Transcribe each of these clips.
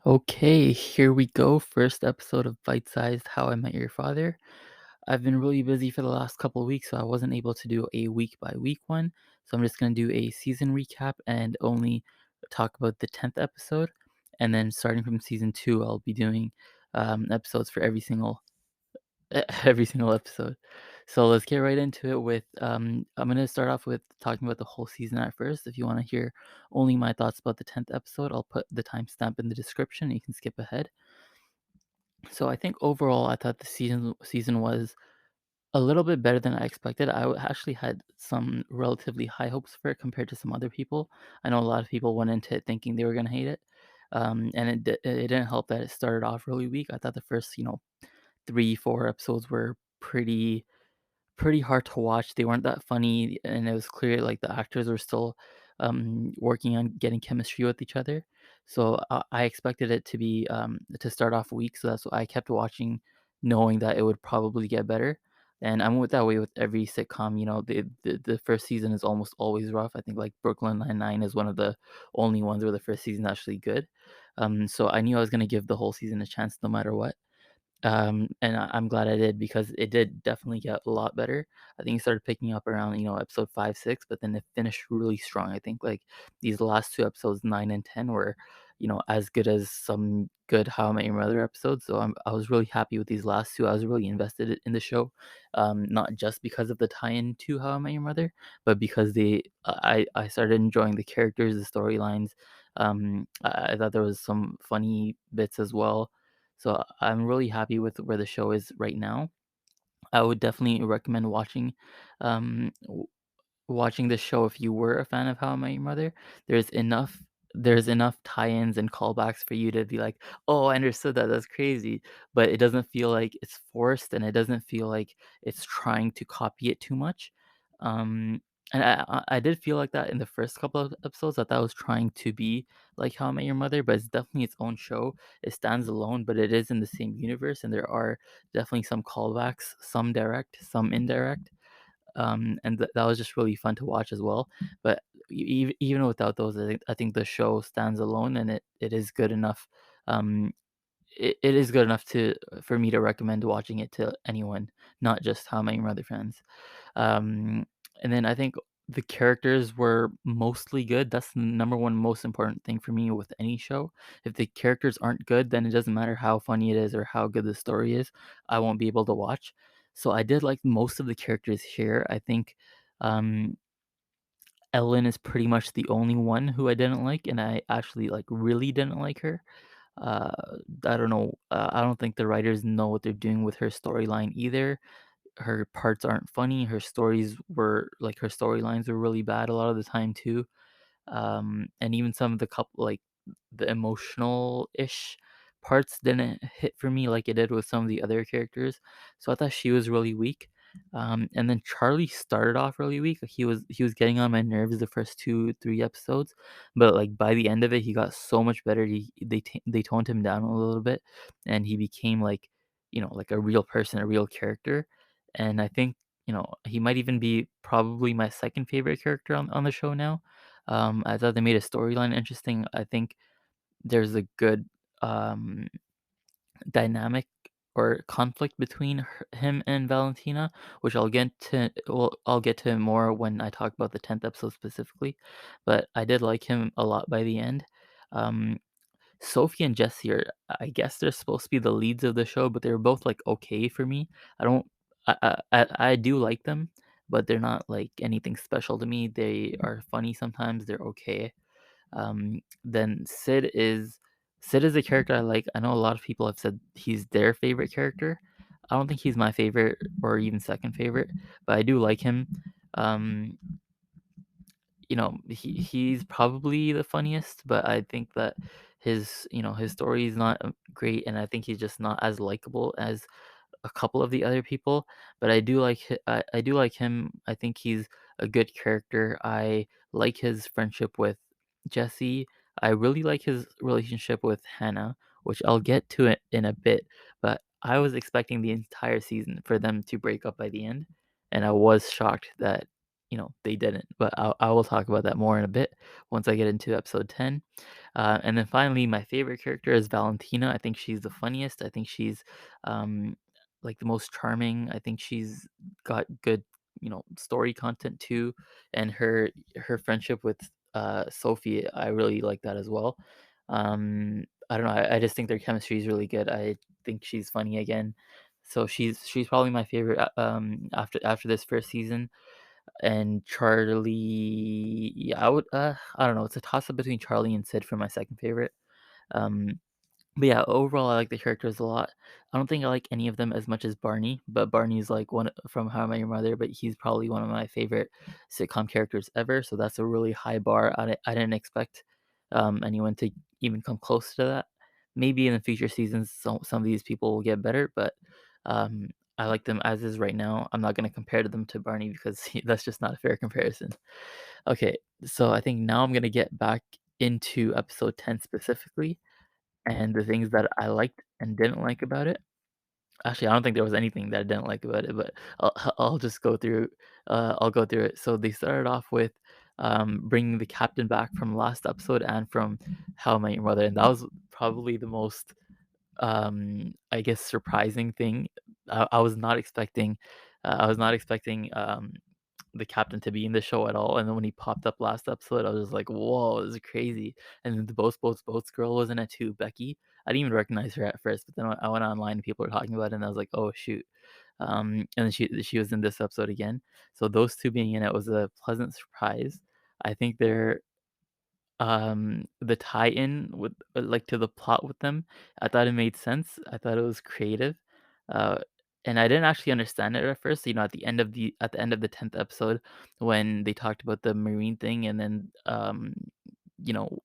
Okay, here we go. First episode of Bite Sized How I Met Your Father. I've been really busy for the last couple of weeks, so I wasn't able to do a week by week one. So I'm just going to do a season recap and only talk about the 10th episode. And then starting from season two, I'll be doing episodes for every single episode. So let's get right into it with I'm gonna start off with talking about the whole season at first. If you want to hear only my thoughts about the 10th episode, I'll put the timestamp in the description. You can skip ahead. So I think overall I thought the season was a little bit better than I expected. Actually had some relatively high hopes for it compared to some other people. I know a lot of people went into it thinking they were gonna hate it. And it didn't help that it started off really weak. I thought the first, 3, 4 episodes were pretty hard to watch. They weren't that funny, and it was clear like the actors were still working on getting chemistry with each other. So I expected it to be to start off weak. So that's why I kept watching, knowing that it would probably get better. And I'm with that way with every sitcom. The first season is almost always rough. I think like Brooklyn Nine-Nine is one of the only ones where the first season is actually good. So I knew I was gonna give the whole season a chance no matter what. And I'm glad I did because it did definitely get a lot better. I think it started picking up around, episode 5, 6, but then it finished really strong. I think like these last two episodes, 9 and 10, were, as good as some good How I Met Your Mother episodes. So I was really happy with these last two. I was really invested in the show, not just because of the tie-in to How I Met Your Mother, but because I started enjoying the characters, the storylines. I thought there was some funny bits as well, so I'm really happy with where the show is right now. I would definitely recommend um, w- watching this show if you were a fan of How I Met Your Mother. There's enough there's enough tie-ins and callbacks for you to be like, "Oh, I understood that. That's crazy." But it doesn't feel like it's forced, and it doesn't feel like it's trying to copy it too much. Um, and I did feel like that in the first couple of episodes, that was trying to be like How I Met Your Mother, but it's definitely its own show. It stands alone, but it is in the same universe, and there are definitely some callbacks, some direct, some indirect. And that was just really fun to watch as well. But even without those, I think the show stands alone, and it is good enough. It is good enough to for me to recommend watching it to anyone, not just How I Met Your Mother fans. Um, and then I think the characters were mostly good. That's the number one most important thing for me with any show. If the characters aren't good, then it doesn't matter how funny it is or how good the story is. I won't be able to watch. So I did like most of the characters here. I think um, Ellen is pretty much the only one who I didn't like, and I actually like really didn't like her. Uh, I don't know. I don't think the writers know what they're doing with her storyline either. Her parts aren't funny. Her storylines were really bad a lot of the time too. And even some of the couple like the emotional ish parts didn't hit for me like it did with some of the other characters. So I thought she was really weak. And then Charlie started off really weak. He was getting on my nerves the first 2, 3 episodes, but like by the end of it, he got so much better. They toned him down a little bit, and he became like, like a real person, a real character. And I think, he might even be probably my second favorite character on the show now. I thought they made a storyline interesting. I think there's a good um, dynamic or conflict between him and Valentina, which I'll get to more when I talk about the 10th episode specifically. But I did like him a lot by the end. Um, Sophie and Jesse are, I guess they're supposed to be the leads of the show, but they're both like okay for me. I don't, I do like them, but they're not like anything special to me. They are funny sometimes. They're okay. Then Sid is a character I like. I know a lot of people have said he's their favorite character. I don't think he's my favorite or even second favorite, but I do like him. Um, he's probably the funniest, but I think that his story is not great, and I think he's just not as likable as a couple of the other people. But I do like him. I think he's a good character. I like his friendship with Jesse. I really like his relationship with Hannah, which I'll get to it in a bit. But I was expecting the entire season for them to break up by the end, and I was shocked that they didn't. But I will talk about that more in a bit once I get into episode 10. And then finally, my favorite character is Valentina. I think she's the funniest. I think she's um, like the most charming. I think she's got good, story content too. And her friendship with Sophie, I really like that as well. I don't know. I just think their chemistry is really good. I think she's funny again. So she's probably my favorite after this first season. And Charlie, yeah, I don't know. It's a toss up between Charlie and Sid for my second favorite. Um, but yeah, overall, I like the characters a lot. I don't think I like any of them as much as Barney, but Barney's like one from How I Met Your Mother, but he's probably one of my favorite sitcom characters ever. So that's a really high bar. I didn't expect anyone to even come close to that. Maybe in the future seasons, some of these people will get better, but um, I like them as is right now. I'm not going to compare them to Barney because that's just not a fair comparison. Okay, so I think now I'm going to get back into episode 10 specifically and the things that I liked and didn't like about it. Actually, I don't think there was anything that I didn't like about it, but I'll just go through. I'll go through it. So they started off with bringing the captain back from last episode and from How I Met Your Mother, and that was probably the most, I guess, surprising thing. I was not expecting. I was not expecting the captain to be in the show at all. And then when he popped up last episode, I was just like, "Whoa, this is crazy!" And then the boats girl was in it too, Becky. I didn't even recognize her at first, but then I went online and people were talking about it, and I was like, "Oh shoot!" And then she was in this episode again. So those two being in it was a pleasant surprise. I think they're the tie-in with like, to the plot with them, I thought it made sense. I thought it was creative, uh, and I didn't actually understand it at first. At the end of the 10th episode, when they talked about the marine thing, and then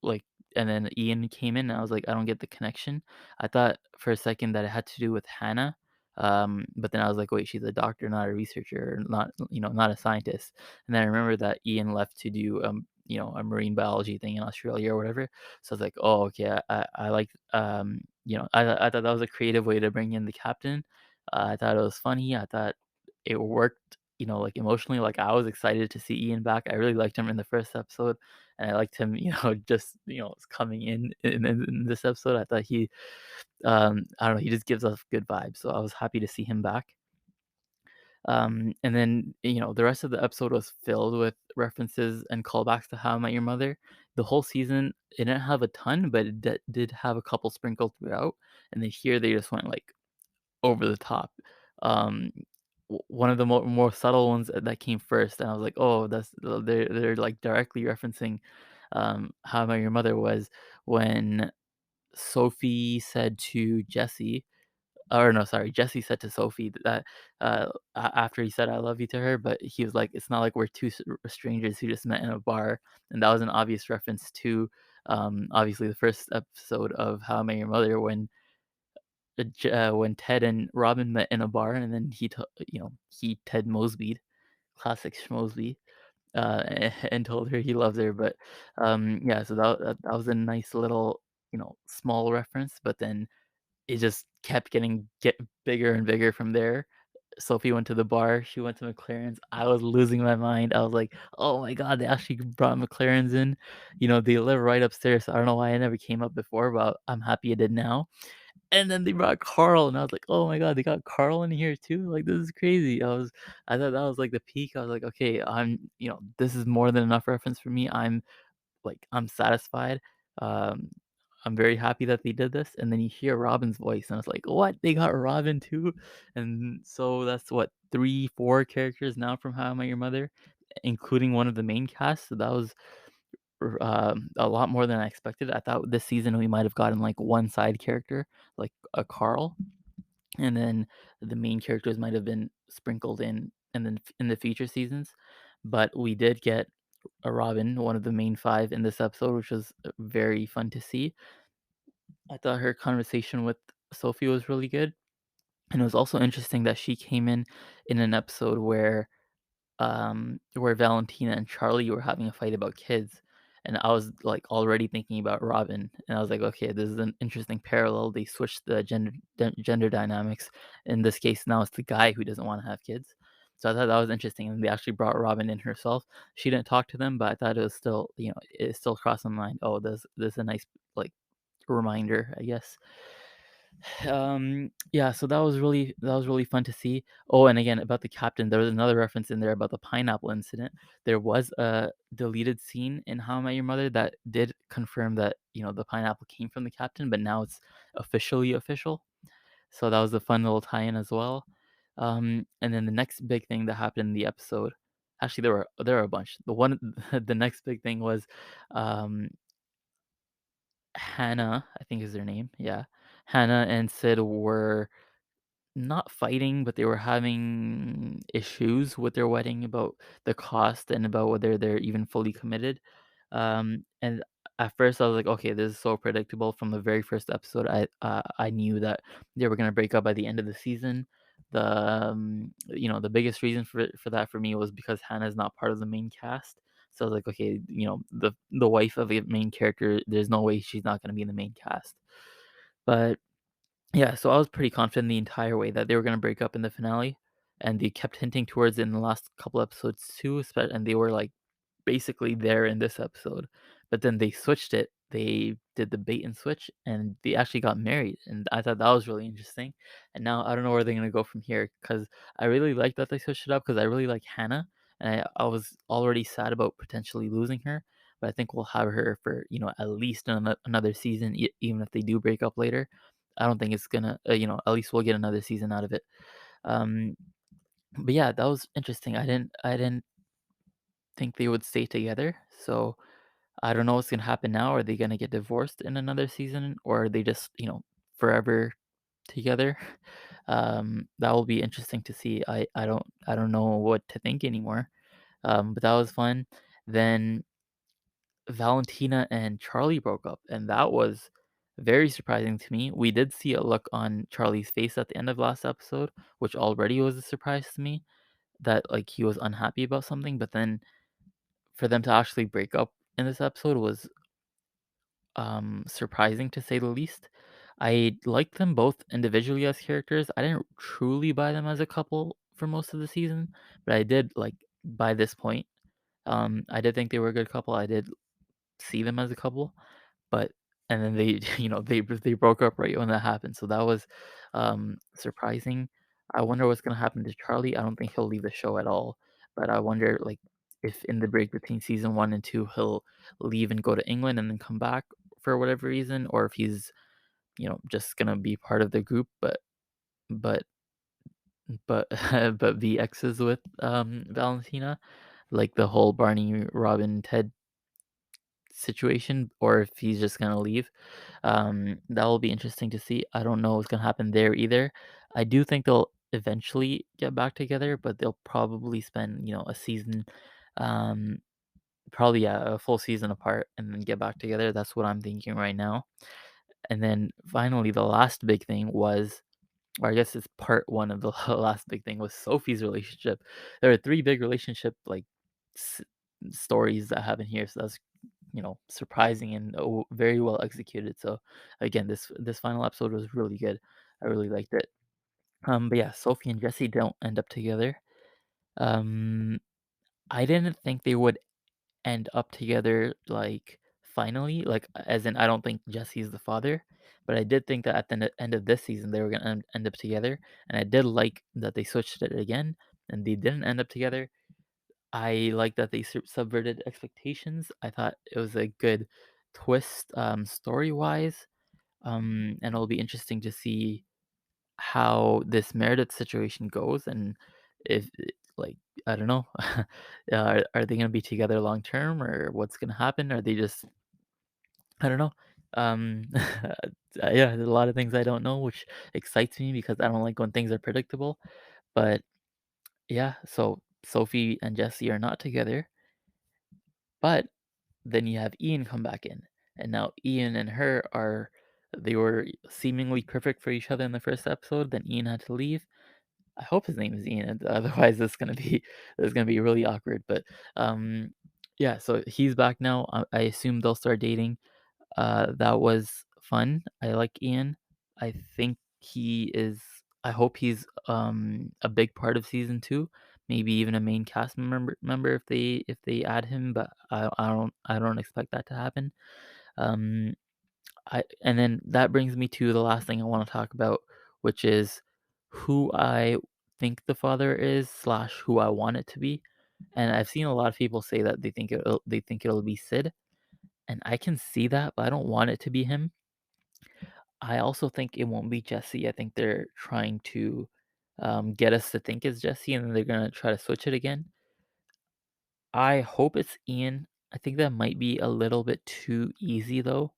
like, and then Ian came in, and I was like, I don't get the connection. I thought for a second that it had to do with Hannah. But then I was like, wait, she's a doctor, not a researcher, not a scientist. And then I remember that Ian left to do a marine biology thing in Australia or whatever. So I was like, oh, okay, I like I thought that was a creative way to bring in the captain. I thought it was funny. I thought it worked, like emotionally. Like I was excited to see Ian back. I really liked him in the first episode, and I liked him, just coming in this episode. I thought I don't know, he just gives off good vibes. So I was happy to see him back. And then, the rest of the episode was filled with references and callbacks to How I Met Your Mother. The whole season, it didn't have a ton, but it did have a couple sprinkled throughout. And then here they just went like over the top. Um, One of the more subtle ones that came first, and I was like, oh, they're like directly referencing How I Met Your Mother was when Sophie said to Jesse, or no, sorry, Jesse said to Sophie that after he said "I love you" to her, but he was like, "It's not like we're two strangers who just met in a bar," and that was an obvious reference to obviously the first episode of How I Met Your Mother when Ted and Robin met in a bar, and then he Ted Mosby'd, classic Schmosby, and told her he loves her. But yeah, so that was a nice little small reference, but then it just kept get bigger and bigger from there. Sophie went to the bar, she went to McLaren's. I was losing my mind. I was like, "Oh my god, they actually brought McLaren's in." They live right upstairs, so I don't know why I never came up before, but I'm happy I did now. And then they brought Carl, and I was like, "Oh my god, they got Carl in here too? Like, this is crazy." I thought that was, like, the peak. I was like, "Okay, this is more than enough reference for me. I'm satisfied. Um, I'm very happy that they did this." And then you hear Robin's voice, and it's like, "What? They got Robin too?" And so that's what 3, 4 characters now from How I Met Your Mother, including one of the main cast. So that was a lot more than I expected. I thought this season we might have gotten like one side character, like a Carl, and then the main characters might have been sprinkled in, and then in the future seasons. But we did get a Robin, one of the main 5 in this episode, which was very fun to see. I thought her conversation with Sophie was really good, and it was also interesting that she came in an episode where Valentina and Charlie were having a fight about kids, and I was, like, already thinking about Robin, and I was like, "Okay, this is an interesting parallel." They switched the gender dynamics. In this case, now it's the guy who doesn't wanna have kids. So I thought that was interesting, and they actually brought Robin in herself. She didn't talk to them, but I thought it was still, it still crossed my mind. Oh, this is a nice, like, reminder, I guess. Yeah, so that was really fun to see. Oh, and again about the captain, there was another reference in there about the pineapple incident. There was a deleted scene in How I Met Your Mother that did confirm that, the pineapple came from the captain, but now it's officially official. So that was a fun little tie-in as well. And then the next big thing that happened in the episode, actually there were a bunch. The next big thing was, um, Hannah, I think is her name. Yeah, Hannah and Sid were not fighting, but they were having issues with their wedding about the cost and about whether they're even fully committed. And at first I was like, okay, this is so predictable. From the very first episode, I knew that they were gonna break up by the end of the season. The biggest reason for that for me was because Hannah's not part of the main cast. So I was like, okay, the wife of a main character, there's no way she's not gonna be in the main cast. But yeah, so I was pretty confident the entire way that they were gonna break up in the finale, and they kept hinting towards it in the last couple episodes too, and they were, like, basically there in this episode. But then they switched it. They did the bait and switch, and they actually got married, and I thought that was really interesting. And now I don't know where they're gonna go from here, because I really like that they switched it up, because I really like Hannah, and I was already sad about potentially losing her, but I think we'll have her for, at least another season, even if they do break up later. I don't think it's gonna, at least we'll get another season out of it. Um, but yeah, that was interesting. I didn't think they would stay together. So I don't know what's gonna happen now. Are they gonna get divorced in another season, or are they just, forever together? That will be interesting to see. I don't know what to think anymore. But that was fun. Then Valentina and Charlie broke up, and that was very surprising to me. We did see a look on Charlie's face at the end of last episode, which already was a surprise to me, that, like, he was unhappy about something, but then for them to actually break up in this episode was, surprising to say the least. I liked them both individually as characters. I didn't truly buy them as a couple for most of the season, but I did, like, by this point. I did think they were a good couple. I did see them as a couple. But and then they, they broke up right when that happened, so that was, surprising. I wonder what's gonna happen to Charlie. I don't think he'll leave the show at all, but I wonder, like, if in the break between season 1 and 2, he'll leave and go to England and then come back for whatever reason, or if he's, just gonna be part of the group, but but but be exes with, Valentina, like the whole Barney, Robin, Ted situation, or if he's just gonna leave. That will be interesting to see. I don't know what's gonna happen there either. I do think they'll eventually get back together, but they'll probably spend, a season, um, probably, yeah, a full season apart and then get back together. That's what I'm thinking right now. And then finally, the last big thing was, or I guess it's part one of the last big thing, was Sophie's relationship. There are three big relationship, like, s- stories that happen here, so that's, surprising and, very well executed. So again, this final episode was really good. I really liked it. But yeah, Sophie and Jesse don't end up together. Um, I didn't think they would end up together, like, finally, like, as in I don't think Jesse's the father, but I did think that at the end of this season they were gonna end up together, and I did like that they switched it again and they didn't end up together. I like that they subverted expectations. I thought it was a good twist, story wise. And it'll be interesting to see how this Meredith situation goes, and if, like, I don't know, are they gonna be together long term, or what's gonna happen? Are they just, I don't know. Yeah, there's a lot of things I don't know, which excites me because I don't like when things are predictable. But yeah, so Sophie and Jesse are not together, but then you have Ian come back in, and now Ian and her are, they were seemingly perfect for each other in the first episode. Then Ian had to leave. I hope his name is Ian. Otherwise, it's gonna be really awkward. But yeah. So he's back now. I assume they'll start dating. That was fun. I like Ian. I think he is. I hope he's, a big part of season 2. maybe even a main cast member if they add him, but I don't expect that to happen. Um, I and then that brings me to the last thing I want to talk about, which is who I think the father is slash who I want it to be. And I've seen a lot of people say that they think it'll be Sid, and I can see that, but I don't want it to be him. I also think it won't be Jesse. I think they're trying to get us to think it's Jesse, and then they're gonna try to switch it again. I hope it's Ian. I think that might be a little bit too easy though,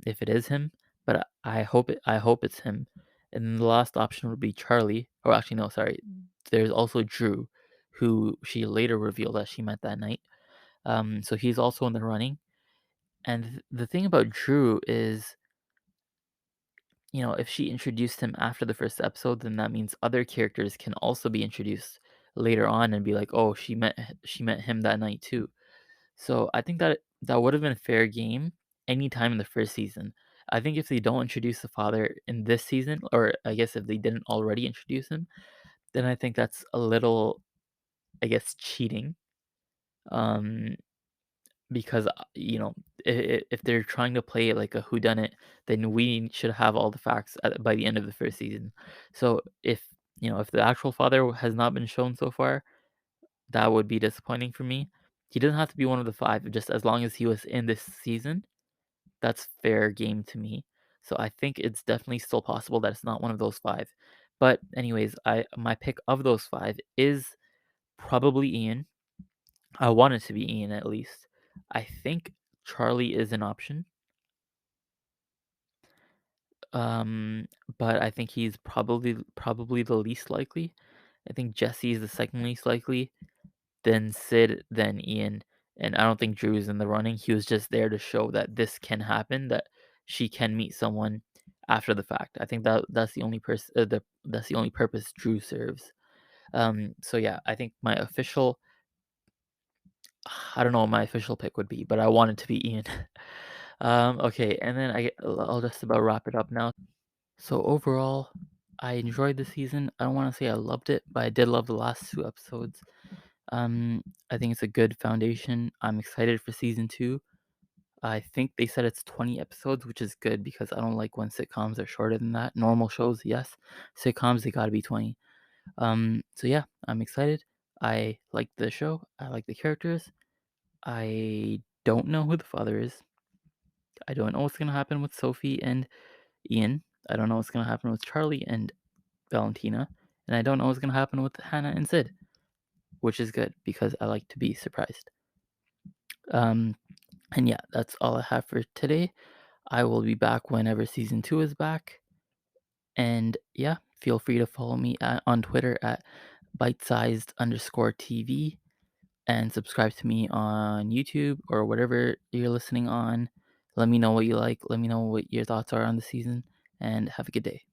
if it is him. But I hope it's him. And then the last option would be Charlie. Or actually, no, sorry. There's also Drew, who she later revealed that she met that night. So he's also in the running. And the thing about Drew is, if she introduced him after the first episode, then that means other characters can also be introduced later on and be like, "Oh, she met him that night too." So I think that that would have been a fair game anytime in the first season. I think if they don't introduce the father in this season, or I guess if they didn't already introduce him, then I think that's a little, I guess, cheating. Um, because if they're trying to play it like a whodunit, then we should have all the facts by the end of the first season. So if the actual father has not been shown so far, that would be disappointing for me. He doesn't have to be one of the five, just as long as he was in this season. That's fair game to me. So I think it's definitely still possible that it's not one of those five. But anyways, I my pick of those five is probably Ian. I want it to be Ian at least. I think Charlie is an option. Um, but I think he's probably the least likely. I think Jesse is the second least likely, then Sid, then Ian, and I don't think Drew is in the running. He was just there to show that this can happen, that she can meet someone after the fact. I think that's the only that's the only purpose Drew serves. So yeah, I think my official I don't know what my official pick would be, but I want it to be Ian. Okay, and then I'll just about wrap it up now. So overall, I enjoyed the season. I don't want to say I loved it, but I did love the last two episodes. I think it's a good foundation. I'm excited for season two. I think they said it's 20 episodes, which is good because I don't like when sitcoms are shorter than that. Normal shows, yes. Sitcoms, they gotta be 20. So yeah, I'm excited. I like the show. I like the characters. I don't know who the father is. I don't know what's gonna happen with Sophie and Ian. I don't know what's gonna happen with Charlie and Valentina. And I don't know what's gonna happen with Hannah and Sid, which is good because I like to be surprised. Um, and yeah, that's all I have for today. I will be back whenever season two is back. And yeah, feel free to follow me on Twitter at bitesized_TV and subscribe to me on YouTube or whatever you're listening on. Let me know what you like. Let me know what your thoughts are on the season and have a good day.